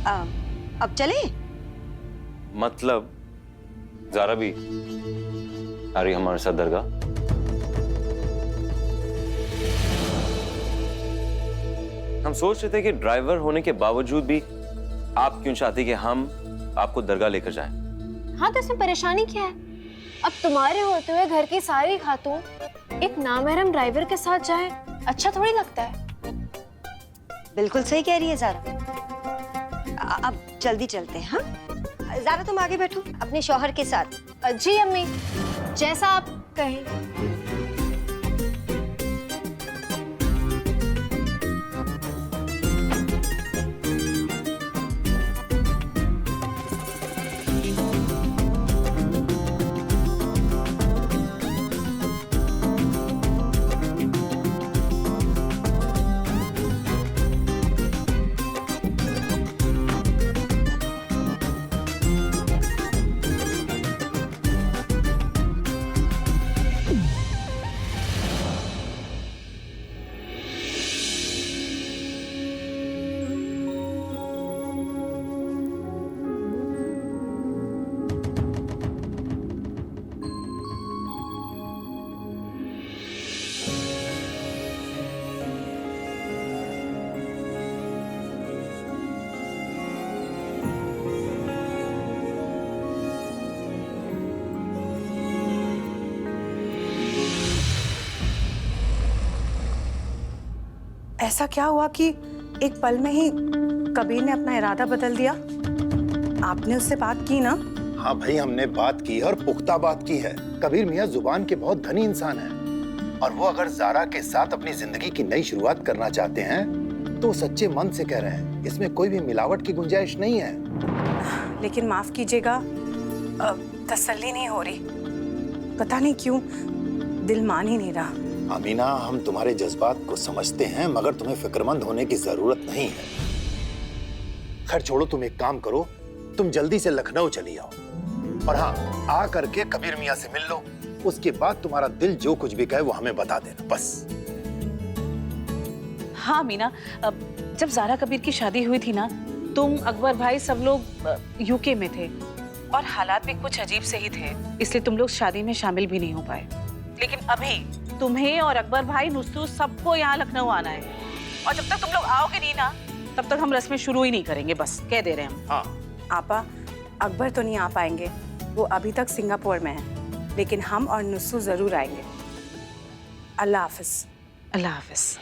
अब चले? मतलब ज़ारा भी आ रही हमारे साथ दरगाह? हम सोच रहे थे कि ड्राइवर होने के बावजूद भी आप क्यों चाहती कि हम आपको दरगाह लेकर जाएं? हाँ तो इसमें परेशानी क्या है? अब तुम्हारे होते हुए घर की सारी खातून एक नामहरम ड्राइवर के साथ जाए, अच्छा थोड़ी लगता है। बिल्कुल सही कह रही है ज़ारा। अब जल्दी चलते हैं। हाँ ज़ारा, तुम आगे बैठो अपने शौहर के साथ। जी अम्मी, जैसा आप कहें। ऐसा क्या हुआ कि एक पल में ही कबीर ने अपना इरादा बदल दिया? आपने उससे बात की ना? हाँ भाई, हमने बात की है और पुख्ता बात की है। कबीर मियाँ जुबान के बहुत धनी इंसान हैं और वो अगर ज़ारा के साथ अपनी जिंदगी की नई शुरुआत करना चाहते हैं तो सच्चे मन से कह रहे हैं। इसमें कोई भी मिलावट की गुंजाइश नहीं है। लेकिन माफ कीजिएगा, तसल्ली नहीं हो रही। पता नहीं क्यों दिल मान ही नहीं रहा। अमीना, हम तुम्हारे जज्बात को समझते हैं मगर तुम्हें फिक्रमंद होने की जरूरत नहीं है। खैर छोड़ो, तुम एक काम करो, तुम जल्दी से लखनऊ चली आओ और हाँ, आ करके कबीर मियाँ से मिल लो। उसके बाद तुम्हारा दिल जो कुछ भी कहे वो हमें बता देना बस। हाँ मीना, जब ज़ारा कबीर की शादी हुई थी ना, तुम, अकबर भाई, सब लोग यूके में थे और हालात भी कुछ अजीब से ही थे, इसलिए तुम लोग शादी में शामिल भी नहीं हो पाए। लेकिन अभी तुम्हें और अकबर भाई, नुस्रत, सबको यहाँ लखनऊ आना है और जब तक तुम लोग आओगे नहीं ना, तब तक हम रस्में शुरू ही नहीं करेंगे। बस कह दे रहे हैं हम। हाँ आपा, अकबर तो नहीं आ पाएंगे, वो अभी तक सिंगापुर में हैं, लेकिन हम और नुस्रत जरूर आएंगे। अल्लाह हाफिज। अल्लाह हाफिज।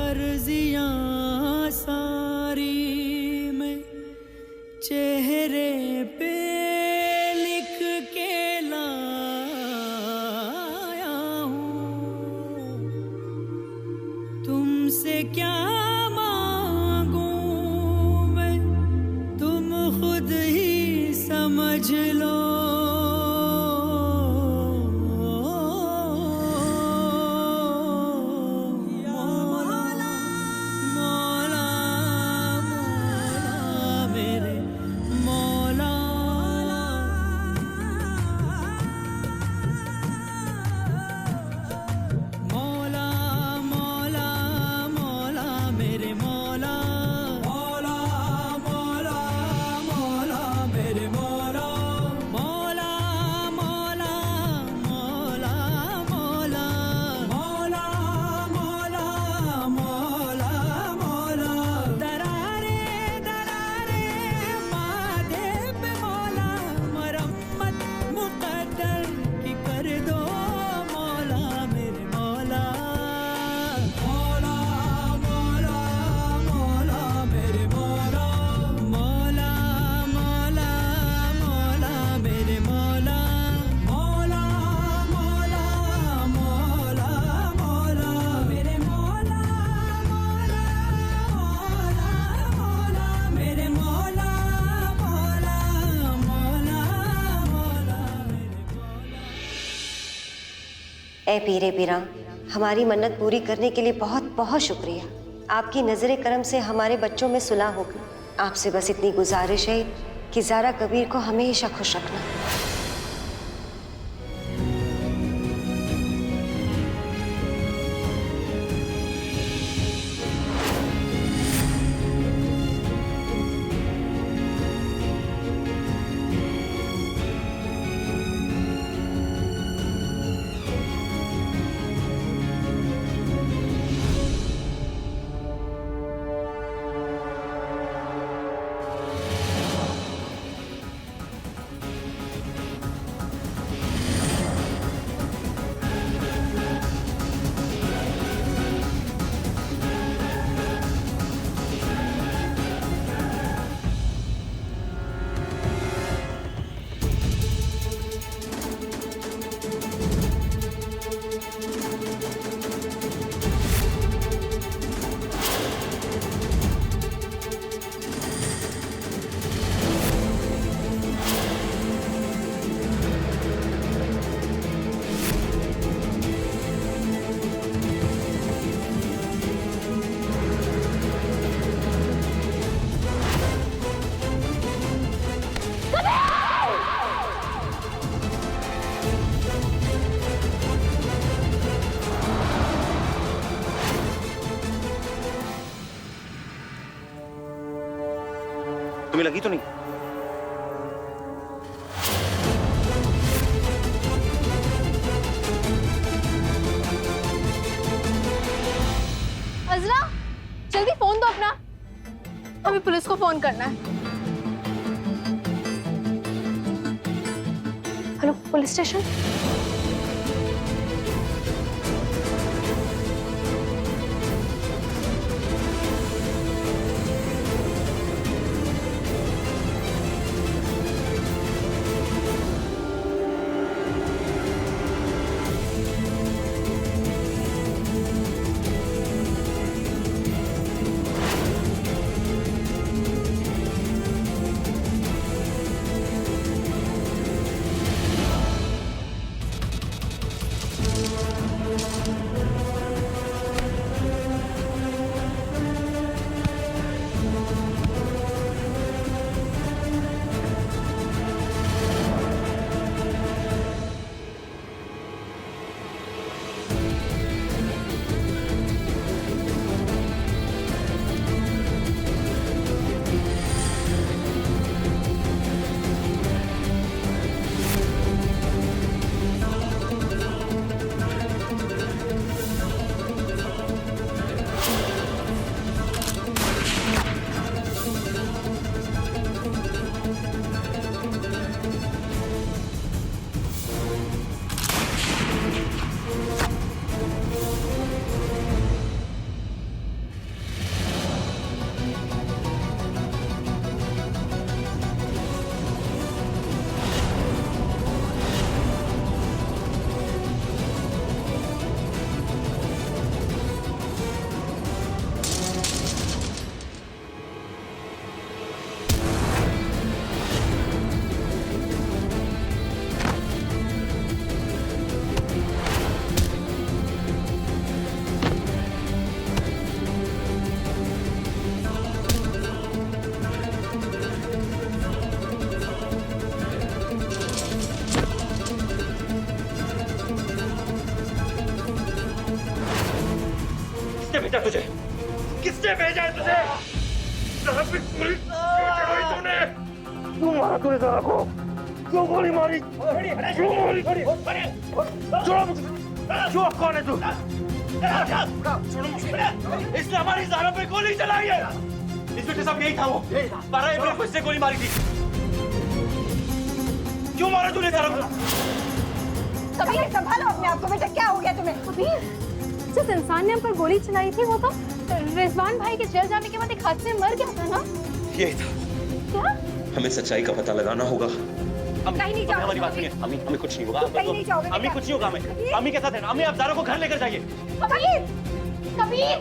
अर्जियां सारी मैं चेहरे पे लिख के लाया हूँ। तुमसे क्या मांगूं मैं, तुम खुद ही समझ लो। ए पीरे पीरा, हमारी मन्नत पूरी करने के लिए बहुत बहुत शुक्रिया। आपकी नजरे करम से हमारे बच्चों में सुलह हो गई। आपसे बस इतनी गुजारिश है कि ज़ारा कबीर को हमेशा खुश रखना। तुम्हें लगी तो नहीं? अजरा, जल्दी फोन दो अपना, हमें पुलिस को फोन करना है। Hello, police station. भेजा तुझे? किसने भेजा है तुझे? ट्रैफिक पुलिस चढ़ाई तूने? क्यों मारा तूने ज़ारा को? क्यों गोली मारी? क्यों मारी? छोड़ो मुझे! क्यों कौन है तू? छोड़ो मुझे! इसने हमारी ज़ारा पे गोली चलाई है! इंस्पेक्टर साहब यही था वो। 12 अप्रैल को इसने गोली मारी थी। क्यों मारा तूने ज़ारा को? कबीर, संभालो अपने आप को बेटा, क्या हो गया तुम्हें? कबीर, जिस इंसान ने हम पर गोली चलाई थी वो तो रिजवान भाई के जेल जाने के बाद एक हादसे में मर गया था ना? यही था। क्या? हमें सच्चाई का पता लगाना होगा। कहीं नहीं जाओगे। हमारी बात सुनिए। हमें कुछ नहीं होगा। कहीं नहीं जाओगे। हमें कुछ नहीं होगा। हमें के साथ है। हमें आप ज़ारा को घर लेकर जाइए। कबीर, कबीर,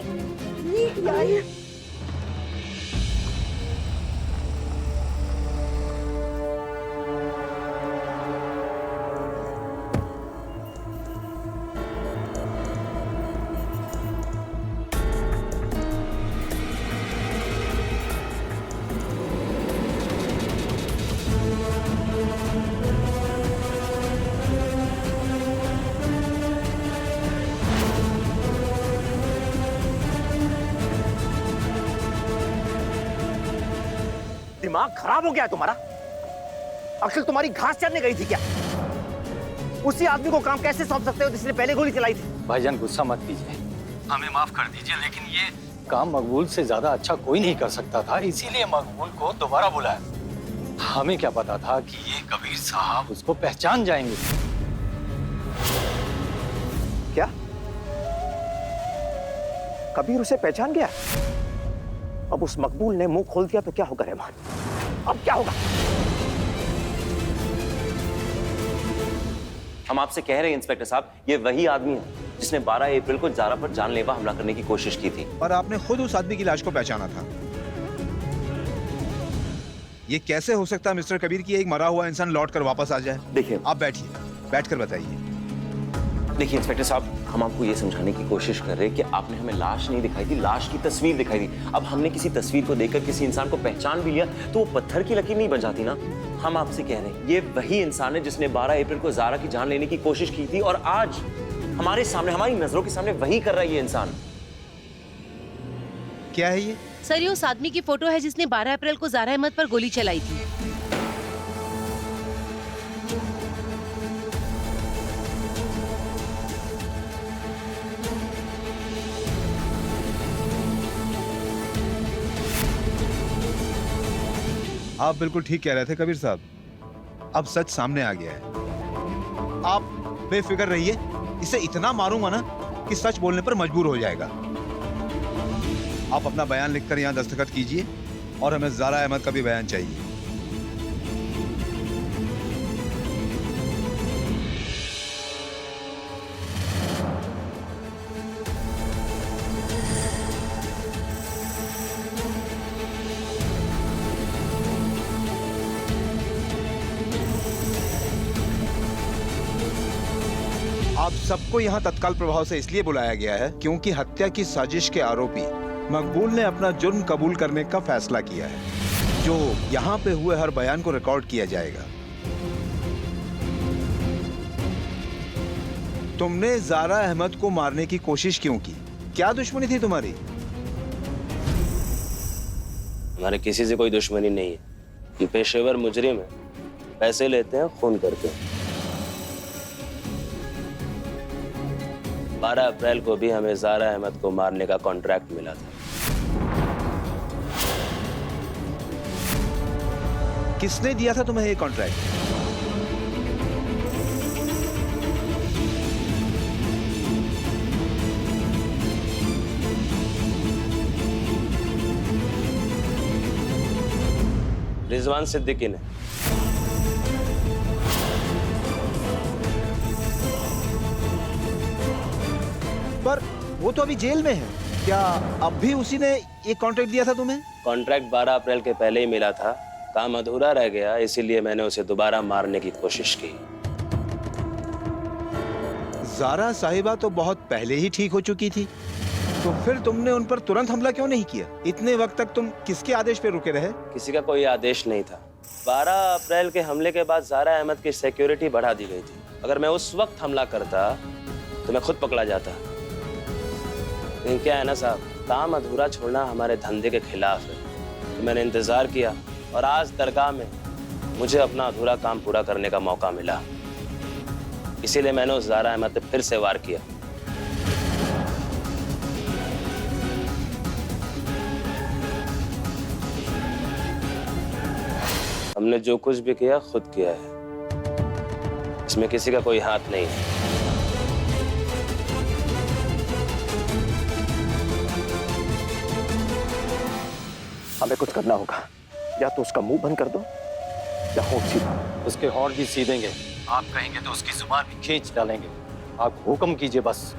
दिमाग खराब हो गया है तुम्हारा? अक्सर तुम्हारी घास चरने गई थी क्या? उसी आदमी को काम कैसे सौंप सकते हो जिसने पहले गोली चलाई थी? भाईजान गुस्सा मत कीजिए, हमें माफ कर दीजिए, लेकिन ये काम मकबूल से ज्यादा अच्छा कोई नहीं कर सकता था, इसीलिए मकबूल को दोबारा बुलाया। हमें क्या पता था कि ये कबीर साहब उसको पहचान जाएंगे। क्या कबीर उसे पहचान गया? अब उस मकबूल ने मुंह खोल दिया तो क्या होगा रहमान? अब क्या होगा? हम आपसे कह रहे हैं इंस्पेक्टर साहब, ये वही आदमी है जिसने 12 अप्रैल को ज़ारा पर जानलेवा हमला करने की कोशिश की थी। और आपने खुद उस आदमी की लाश को पहचाना था। ये कैसे हो सकता है मिस्टर कबीर कि एक मरा हुआ इंसान लौट कर वापस आ जाए? देखिए, आप बैठिए, बैठकर बताइए। देखिए इंस्पेक्टर साहब, हम आपको ये समझाने की कोशिश कर रहे हैं कि आपने हमें लाश नहीं दिखाई थी, लाश की तस्वीर दिखाई थी। अब हमने किसी तस्वीर को देखकर किसी इंसान को पहचान भी लिया तो वो पत्थर की लकीर नहीं बन जाती ना। हम आपसे कह रहे हैं ये वही इंसान है जिसने 12 अप्रैल को ज़ारा की जान लेने की कोशिश की थी, और आज हमारे सामने, हमारी नजरों के सामने वही कर रहा है ये इंसान। क्या है ये? सर, ये उस आदमी की फोटो है जिसने 12 अप्रैल को ज़ारा अहमद पर गोली चलाई थी। आप बिल्कुल ठीक कह रहे थे कबीर साहब, अब सच सामने आ गया है। आप बेफिक्र रहिए, इसे इतना मारूंगा ना कि सच बोलने पर मजबूर हो जाएगा। आप अपना बयान लिखकर यहाँ दस्तखत कीजिए, और हमें ज़ारा अहमद का भी बयान चाहिए। आप सबको यहाँ तत्काल प्रभाव से इसलिए बुलाया गया है क्योंकि हत्या की साजिश के आरोपी मकबूल ने अपना जुर्म कबूल करने का फैसला किया है, जो यहाँ पे हुए हर बयान को रिकॉर्ड किया जाएगा। तुमने ज़ारा अहमद को मारने की कोशिश क्यों की? क्या दुश्मनी थी तुम्हारी? हमारे किसी से कोई दुश्मनी नहीं है, हम पेशेवर मुजरिम हैं, पैसे लेते हैं, खून करते हैं। 12 अप्रैल को भी हमें ज़ारा अहमद को मारने का कॉन्ट्रैक्ट मिला था। किसने दिया था तुम्हें ये कॉन्ट्रैक्ट? रिजवान सिद्दीकी ने। पर वो तो अभी जेल में है, क्या अब भी उसी ने ये कॉन्ट्रैक्ट दिया था तुम्हें? कॉन्ट्रैक्ट 12 अप्रैल के पहले ही मिला था, काम अधूरा रह गया, इसीलिए मैंने उसे दोबारा मारने की कोशिश की। ज़ारा साहिबा तो बहुत पहले ही ठीक हो चुकी थी, तो फिर तुमने उन पर तुरंत हमला क्यों नहीं किया? इतने वक्त तक तुम किसके आदेश पे रुके रहे? किसी का कोई आदेश नहीं था। 12 अप्रैल के हमले के बाद ज़ारा अहमद की सिक्योरिटी बढ़ा दी गई थी। अगर मैं उस वक्त हमला करता तो मैं खुद पकड़ा जाता। लेकिन क्या है ना साहब, काम अधूरा छोड़ना हमारे धंधे के खिलाफ है। तो मैंने इंतजार किया और आज दरगाह में मुझे अपना अधूरा काम पूरा करने का मौका मिला, इसीलिए मैंने उस ज़ारा अहमद पे फिर से वार किया। हमने जो कुछ भी किया खुद किया है, इसमें किसी का कोई हाथ नहीं है। हमें कुछ करना होगा, या तो उसका मुंह बंद कर दो या होंठ सीधा। उसके होंठ भी सीधेंगे, आप कहेंगे तो उसकी जुबान भी खींच डालेंगे। आप हुक्म कीजिए बस।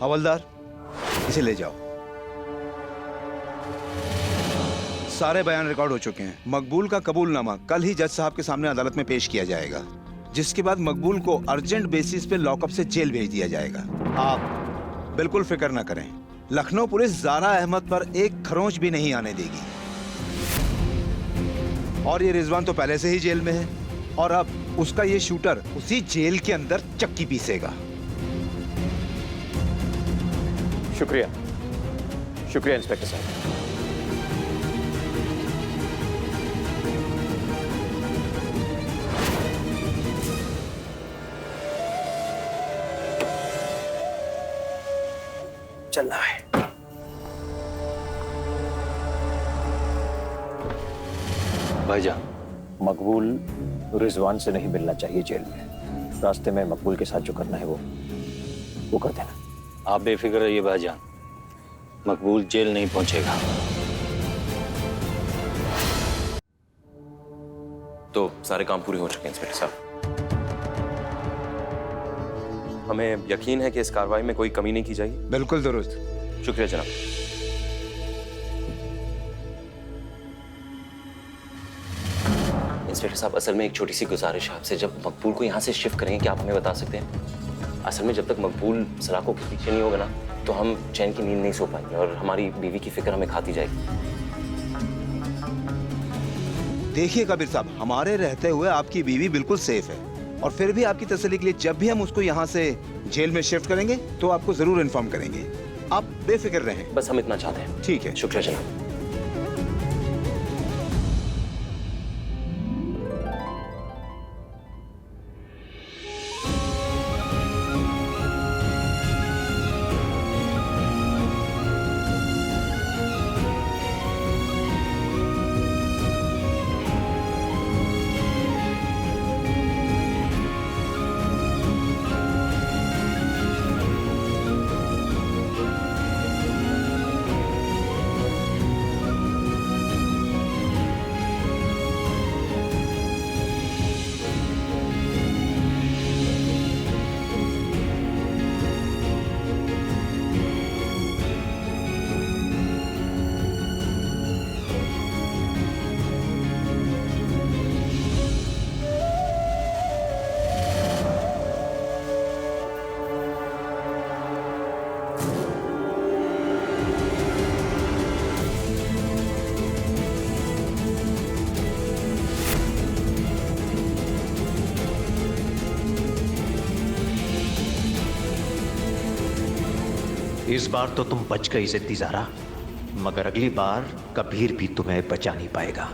हवलदार, इसे ले जाओ। सारे बयान रिकॉर्ड हो चुके हैं। मकबूल का कबूलनामा कल ही जज साहब के सामने अदालत में पेश किया जाएगा, जिसके बाद मकबूल को अर्जेंट बेसिस पे लॉकअप से जेल भेज दिया जाएगा। आप बिल्कुल फिक्र ना करें, लखनऊ पुलिस ज़ारा अहमद पर एक खरोंच भी नहीं आने देगी। और ये रिजवान तो पहले से ही जेल में है, और अब उसका ये शूटर उसी जेल के अंदर चक्की पीसेगा। शुक्रिया, शुक्रिया इंस्पेक्टर साहब। चलना है। भाईजान, मकबूल रिजवान से नहीं मिलना चाहिए जेल में। रास्ते में मकबूल के साथ जो करना है वो कर देना। आप बेफिक्र रहिए भाईजान, मकबूल जेल नहीं पहुंचेगा। तो सारे काम पूरे हो चुके हैं इंस्पेक्टर साहब। हमें यकीन है कि इस कार्रवाई में कोई कमी नहीं की जाएगी। बिल्कुल दुरुस्त। शुक्रिया जनाब। इंस्पेक्टर साहब, असल में एक छोटी सी गुजारिश है आपसे। जब मकबूल को यहाँ से शिफ्ट करेंगे, क्या आप हमें बता सकते हैं? असल में जब तक मकबूल सलाखों के पीछे नहीं होगा ना, तो हम चैन की नींद नहीं सो पाएंगे और हमारी बीवी की फिक्र हमें खाती जाएगी। देखिए कबीर साहब, हमारे रहते हुए आपकी बीवी बिल्कुल सेफ है, और फिर भी आपकी तसल्ली के लिए जब भी हम उसको यहाँ से जेल में शिफ्ट करेंगे तो आपको जरूर इन्फॉर्म करेंगे। आप बेफिक्र रहें। बस हम इतना चाहते हैं। ठीक है, शुक्रिया जनाब। इस बार तो तुम बच गई जिद्दी ज़ारा, मगर अगली बार कबीर भी तुम्हें बचा नहीं पाएगा।